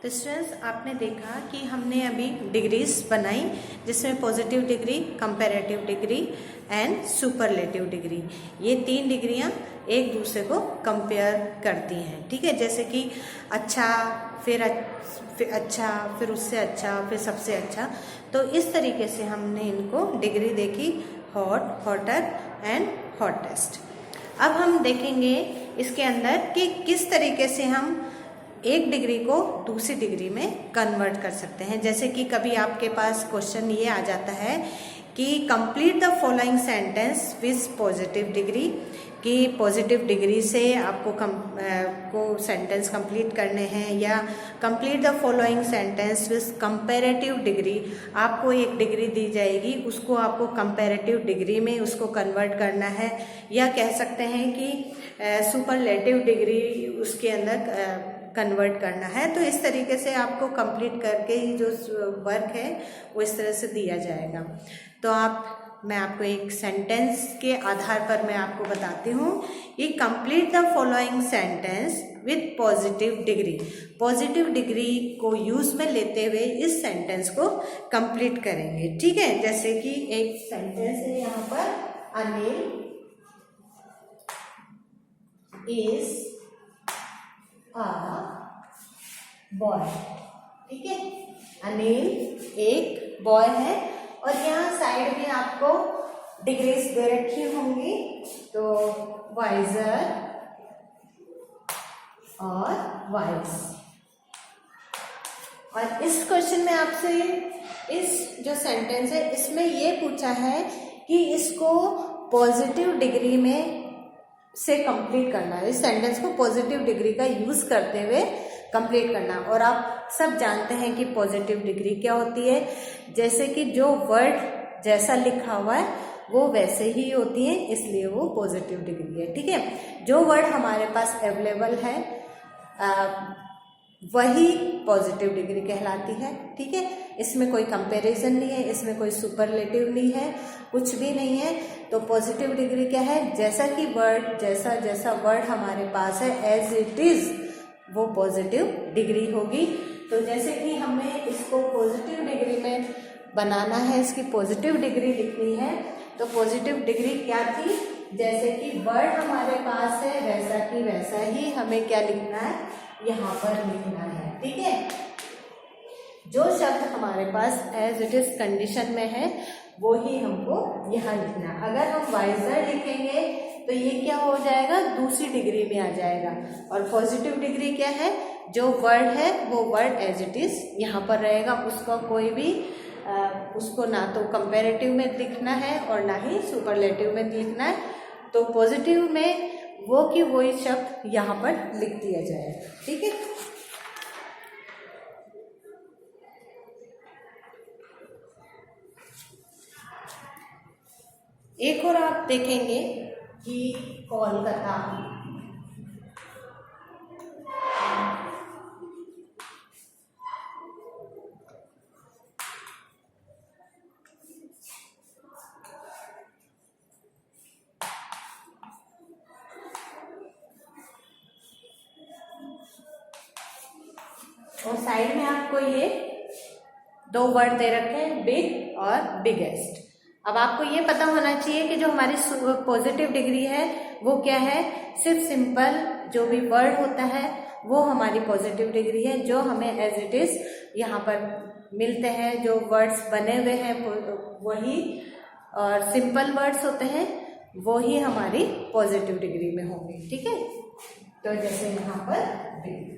तो स्टूडेंट्स, आपने देखा कि हमने अभी डिग्रीज बनाई, जिसमें positive degree, comparative degree and superlative degree, ये 3 डिग्रियां एक दूसरे को कंपेयर करती हैं। ठीक है, जैसे कि अच्छा, फिर अच्छा, फिर उससे अच्छा, फिर सबसे अच्छा। तो इस तरीके से हमने इनको डिग्री देखी, हॉट, हॉटर एंड हॉटेस्ट। अब हम देखेंगे इसके अंदर कि किस तरीके से हम एक डिग्री को दूसरी डिग्री में कन्वर्ट कर सकते हैं। जैसे कि कभी आपके पास क्वेश्चन ये आ जाता है कि complete the following sentence with positive degree, कि पॉजिटिव डिग्री से आपको को सेंटेंस कंप्लीट करने हैं, या complete the following sentence with comparative degree, आपको एक डिग्री दी जाएगी, उसको आपको कंपैरेटिव डिग्री में उसको कन्वर्ट करना है, या कह सकते हैं कि सुपरलेटिव डिग्री उसके अंदर कन्वर्ट करना है। तो इस तरीके से आपको कंप्लीट करके ही जो वर्क है वो इस तरह से दिया जाएगा। तो मैं आपको एक सेंटेंस के आधार पर मैं आपको बताती हूँ कि complete the following sentence with positive degree. Positive degree को यूज में लेते हुए इस सेंटेंस को कंप्लीट करेंगे। ठीक है, जैसे कि एक सेंटेंस है यहाँ पर, अनिल इज आ बॉय। ठीक है, अनिल एक बॉय है, और यहाँ साइड में आपको डिग्रीज दे रखी होंगी, तो वाइजर और वाइज। और इस क्वेश्चन में आपसे इस जो सेंटेंस है इसमें ये पूछा है कि इसको पॉजिटिव डिग्री में से कंप्लीट करना है। इस सेंटेंस को पॉजिटिव डिग्री का यूज करते हुए कंप्लीट करना। और आप सब जानते हैं कि पॉजिटिव डिग्री क्या होती है। जैसे कि जो वर्ड जैसा लिखा हुआ है वो वैसे ही होती है, इसलिए वो पॉजिटिव डिग्री है। ठीक है, जो वर्ड हमारे पास अवेलेबल है वही पॉजिटिव डिग्री कहलाती है। ठीक है, इसमें कोई कंपैरिजन नहीं है, इसमें कोई सुपरलेटिव नहीं है, कुछ भी नहीं है। तो पॉजिटिव डिग्री क्या है, जैसा कि वर्ड जैसा वर्ड हमारे पास है एज इट इज, वो पॉजिटिव डिग्री होगी। तो जैसे कि हमें इसको पॉजिटिव डिग्री में बनाना है, इसकी पॉजिटिव डिग्री लिखनी है, तो पॉजिटिव डिग्री क्या थी, जैसे कि वर्ड हमारे पास है वैसा कि वैसा ही हमें क्या लिखना है, यहाँ पर लिखना है। ठीक है, जो शब्द हमारे पास एज इट इज कंडीशन में है वो ही हमको यहाँ लिखना है। अगर हम वाइजर लिखेंगे तो ये क्या हो जाएगा, दूसरी डिग्री में आ जाएगा। और पॉजिटिव डिग्री क्या है, जो वर्ड है वो वर्ड एज इट इज यहाँ पर रहेगा, उसका कोई भी उसको ना तो कंपैरेटिव में लिखना है और ना ही सुपरलेटिव में लिखना है। तो पॉजिटिव में वो की वही शब्द यहाँ पर लिख दिया जाएगा। ठीक है, एक और आप देखेंगे कि कोलकाता, और साइड में आपको ये 2 वर्ड दे रखे हैं, बिग और बिगेस्ट। अब आपको ये पता होना चाहिए कि जो हमारी पॉजिटिव डिग्री है वो क्या है, सिर्फ सिंपल जो भी वर्ड होता है वो हमारी पॉजिटिव डिग्री है, जो हमें एज इट इज यहाँ पर मिलते हैं, जो वर्ड्स बने हुए हैं वही, और सिंपल वर्ड्स होते हैं वो ही हमारी पॉजिटिव डिग्री में होंगे। ठीक है, तो जैसे यहाँ पर बिग,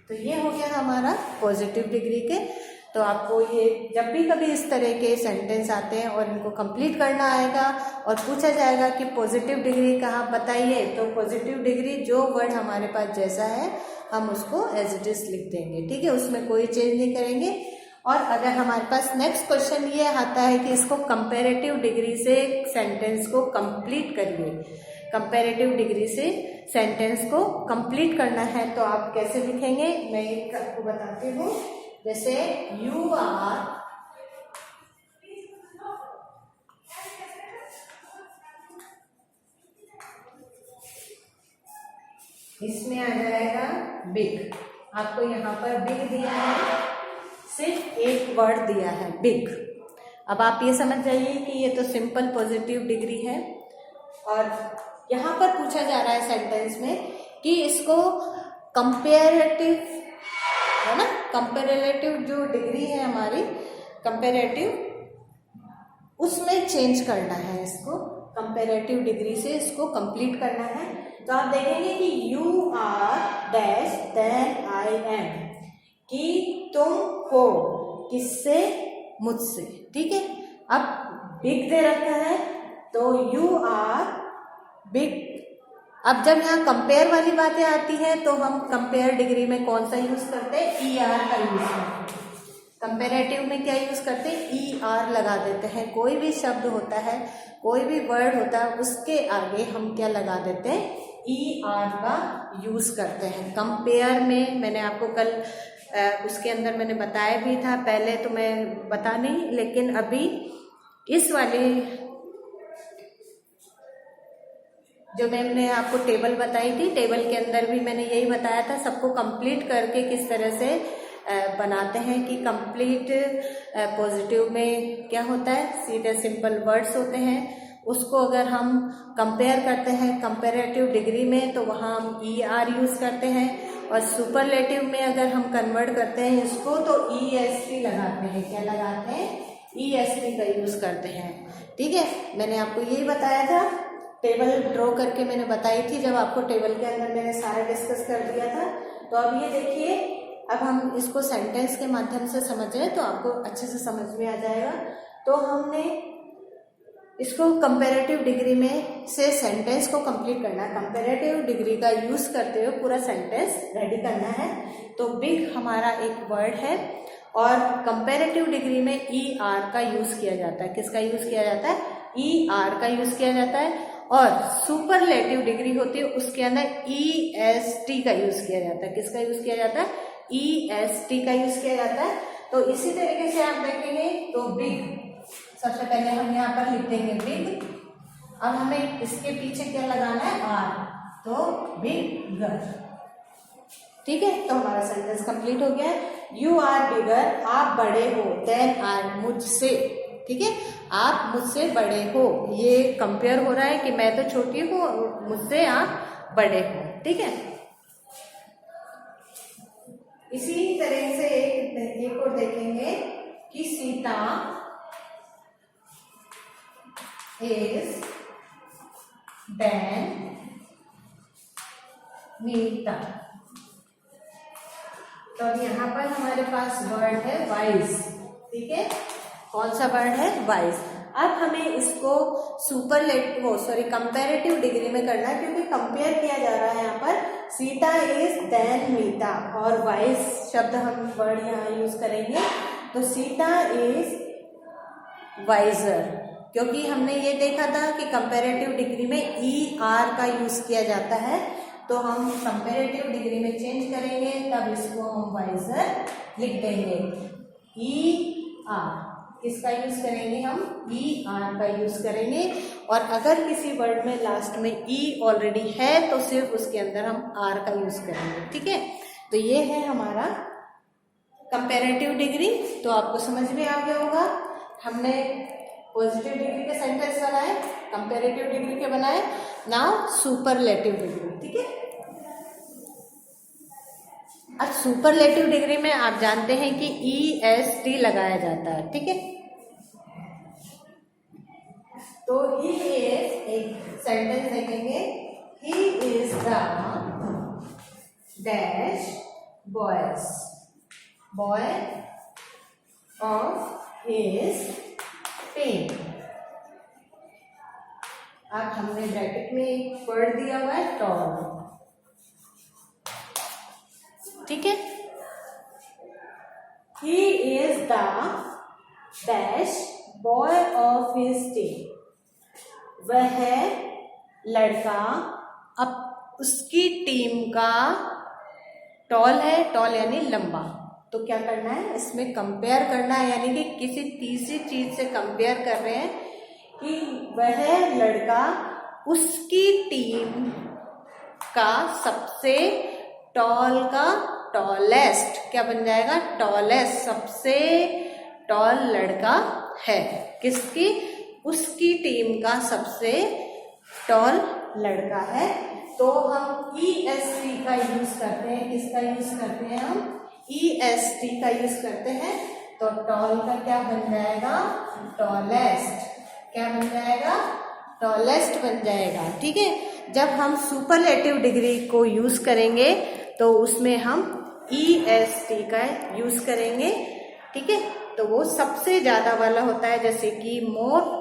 तो ये हो गया हमारा पॉजिटिव डिग्री के। तो आपको ये जब भी कभी इस तरह के सेंटेंस आते हैं और इनको कंप्लीट करना आएगा और पूछा जाएगा कि पॉजिटिव डिग्री कहाँ बताइए, तो पॉजिटिव डिग्री जो वर्ड हमारे पास जैसा है हम उसको एज इट इज लिख देंगे। ठीक है, उसमें कोई चेंज नहीं करेंगे। और अगर हमारे पास नेक्स्ट क्वेश्चन ये आता है कि इसको कंपैरेटिव डिग्री से सेंटेंस को कंप्लीट करिए, कंपैरेटिव डिग्री से सेंटेंस को कंप्लीट करना है, तो आप कैसे लिखेंगे, मैं एक आपको बताती हूँ। जैसे यू आर इसमें आ जाएगा बिग, आपको यहाँ पर बिग दिया है, सिर्फ एक वर्ड दिया है बिग। अब आप ये समझ जाइए कि ये तो सिंपल पॉजिटिव डिग्री है, और यहाँ पर पूछा जा रहा है सेंटेंस में कि इसको कंपेरेटिव है ना, कंपेरेटिव जो डिग्री है हमारी कंपेरेटिव, उसमें चेंज करना है, इसको कंपेरेटिव डिग्री से इसको कंप्लीट करना है। तो आप देखेंगे कि you are dash then I am, कि तुम हो किससे, मुझसे, ठीक है। अब बिग दे रखा है तो यू आर बिग। अब जब यहाँ कंपेयर वाली बातें आती हैं तो हम कंपेयर डिग्री में कौन सा यूज करते हैं, ई आर का यूज करते हैं। कंपेरेटिव में क्या यूज करते हैं, ई आर लगा देते हैं। कोई भी शब्द होता है, कोई भी वर्ड होता है, उसके आगे हम क्या लगा देते हैं, ई आर का यूज करते हैं। कंपेयर में मैंने आपको कल उसके अंदर मैंने बताया भी था, पहले तो मैं बता नहीं, लेकिन अभी इस वाले जो मैंने आपको टेबल बताई थी, टेबल के अंदर भी मैंने यही बताया था, सबको कंप्लीट करके किस तरह से बनाते हैं कि कंप्लीट पॉजिटिव में क्या होता है, सीधे सिंपल वर्ड्स होते हैं, उसको अगर हम कंपेयर करते हैं कंपेरेटिव डिग्री में तो वहाँ हम ई आर यूज करते हैं, और सुपरलेटिव में अगर हम कन्वर्ट करते हैं इसको तो ई एस टी लगाते हैं। क्या लगाते हैं, ई एस टी का यूज करते हैं, ठीक है। मैंने आपको यही बताया था, टेबल ड्रॉ करके मैंने बताई थी, जब आपको टेबल के अंदर मैंने सारा डिस्कस कर दिया था। तो अब ये देखिए, अब हम इसको सेंटेंस के माध्यम से समझ रहे हैं तो आपको अच्छे से समझ में आ जाएगा। तो हमने इसको कंपेरेटिव डिग्री में से सेंटेंस को कंप्लीट करना है, कंपेरेटिव डिग्री का यूज करते हुए पूरा सेंटेंस रेडी करना है। तो बिग हमारा एक वर्ड है, और कंपेरेटिव डिग्री में ई आर का यूज किया जाता है। किसका यूज किया जाता है, ई आर का यूज किया जाता है। और सुपरलेटिव डिग्री होती है, उसके अंदर ई एस टी का यूज किया जाता है। किसका यूज किया जाता है, ई एस टी का यूज किया जाता है। तो इसी तरीके से आप देखेंगे तो बिग, सबसे पहले हम यहाँ पर लिख देंगे बिग। अब हमें इसके पीछे क्या लगाना है, आर, तो बिगर, ठीक है। तो हमारा सेंटेंस कंप्लीट हो गया है। यू आर बिगर, आप बड़े हो, देन आई, मुझसे, ठीक है, आप मुझसे बड़े हो। ये कंपेयर हो रहा है कि मैं तो छोटी हूँ, मुझसे आप बड़े हो, ठीक है। इसी तरह से एक और देखेंगे कि सीता इज देन मीता। तो अब यहाँ पर हमारे पास वर्ड है वाइज, ठीक है। कौन सा वर्ड है, वाइज। अब हमें इसको कंपेरेटिव डिग्री में करना है, क्योंकि कंपेयर किया जा रहा है यहाँ पर सीता इज देन मीता, और वाइज शब्द हम वर्ड यहाँ यूज करेंगे। तो सीता इज वाइजर, क्योंकि हमने ये देखा था कि कंपेरेटिव डिग्री में ई आर का यूज किया जाता है, तो हम कंपेरेटिव डिग्री में चेंज करेंगे, तब इसको हम वाइजर लिख देंगे। ई आर किसका यूज करेंगे, हम ई आर का यूज करेंगे। और अगर किसी वर्ड में लास्ट में ई ऑलरेडी है तो सिर्फ उसके अंदर हम आर का यूज करेंगे, ठीक है। तो ये है हमारा कंपेरेटिव डिग्री। तो आपको समझ में आ गया होगा, हमने पॉजिटिव डिग्री के सेंटेंस बनाए, कंपेरेटिव डिग्री के बनाए, नाउ सुपरलेटिव डिग्री, ठीक है। अब सुपरलेटिव डिग्री में आप जानते हैं कि ई एस टी लगाया जाता है, ठीक है। तो ही इज, एक सेंटेंस देखेंगे, he is the dash boys, boy of his pen. अब हमने ब्रैकेट में एक वर्ड दिया हुआ है टॉल, ठीक है। ही is the dash boy of his team, वह लड़का अब उसकी टीम का टॉल है, टॉल यानी लंबा। तो क्या करना है, इसमें कंपेयर करना है, यानी कि किसी तीसरी चीज से कंपेयर कर रहे हैं कि वह लड़का उसकी टीम का सबसे टॉल का टॉलेस्ट, क्या बन जाएगा? टॉलेस्ट, सबसे टॉल लड़का है। किसकी? उसकी टीम का सबसे टॉल लड़का है। तो हम EST का यूज करते हैं। किसका यूज करते हैं हम? EST का यूज करते हैं। तो टॉल का क्या बन जाएगा? टॉलेस्ट। क्या बन जाएगा? टॉलेस्ट बन जाएगा। ठीक है, जब हम सुपरलेटिव डिग्री को यूज करेंगे तो उसमें हम EST का यूज करेंगे। ठीक है, तो वो सबसे ज्यादा वाला होता है। जैसे कि मोर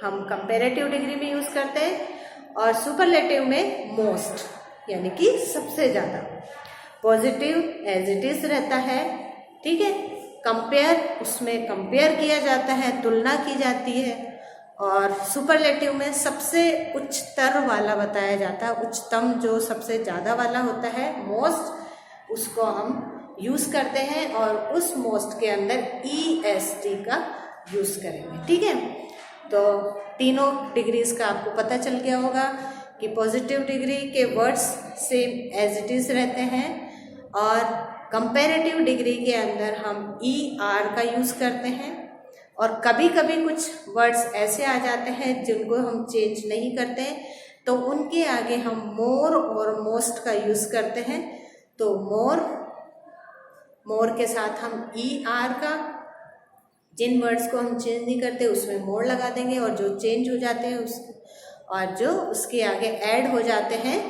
हम कंपैरेटिव डिग्री में यूज करते हैं और सुपरलेटिव में मोस्ट, यानी कि सबसे ज्यादा। पॉजिटिव एज इट इज रहता है। ठीक है, कंपेयर, उसमें कंपेयर किया जाता है, तुलना की जाती है। और सुपरलेटिव में सबसे उच्चतर वाला बताया जाता है, उच्चतम जो सबसे ज्यादा वाला होता है, मोस्ट, उसको हम यूज करते हैं और उस मोस्ट के अंदर EST का यूज करेंगे। ठीक है, तो तीनों डिग्रीज का आपको पता चल गया होगा कि पॉजिटिव डिग्री के words same as it is रहते हैं और कंपैरेटिव डिग्री के अंदर हम ER का यूज करते हैं। और कभी कभी कुछ वर्ड्स ऐसे आ जाते हैं जिनको हम चेंज नहीं करते, तो उनके आगे हम मोर और मोस्ट का यूज करते हैं। तो मोर के साथ हम ER का, जिन वर्ड्स को हम चेंज नहीं करते उसमें मोर लगा देंगे, और जो चेंज हो जाते हैं और जो उसके आगे ऐड हो जाते हैं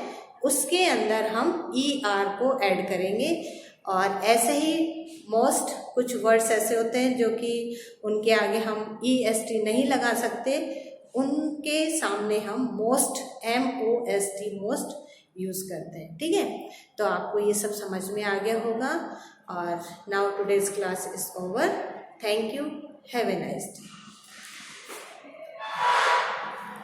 उसके अंदर हम ER को ऐड करेंगे। और ऐसे ही मोस्ट, कुछ वर्ड्स ऐसे होते हैं जो कि उनके आगे हम EST नहीं लगा सकते, उनके सामने हम मोस्ट, MOST, मोस्ट यूज करते हैं। ठीक है, तो आपको ये सब समझ में आ गया होगा। और now today's class is over. Thank you, have a nice day.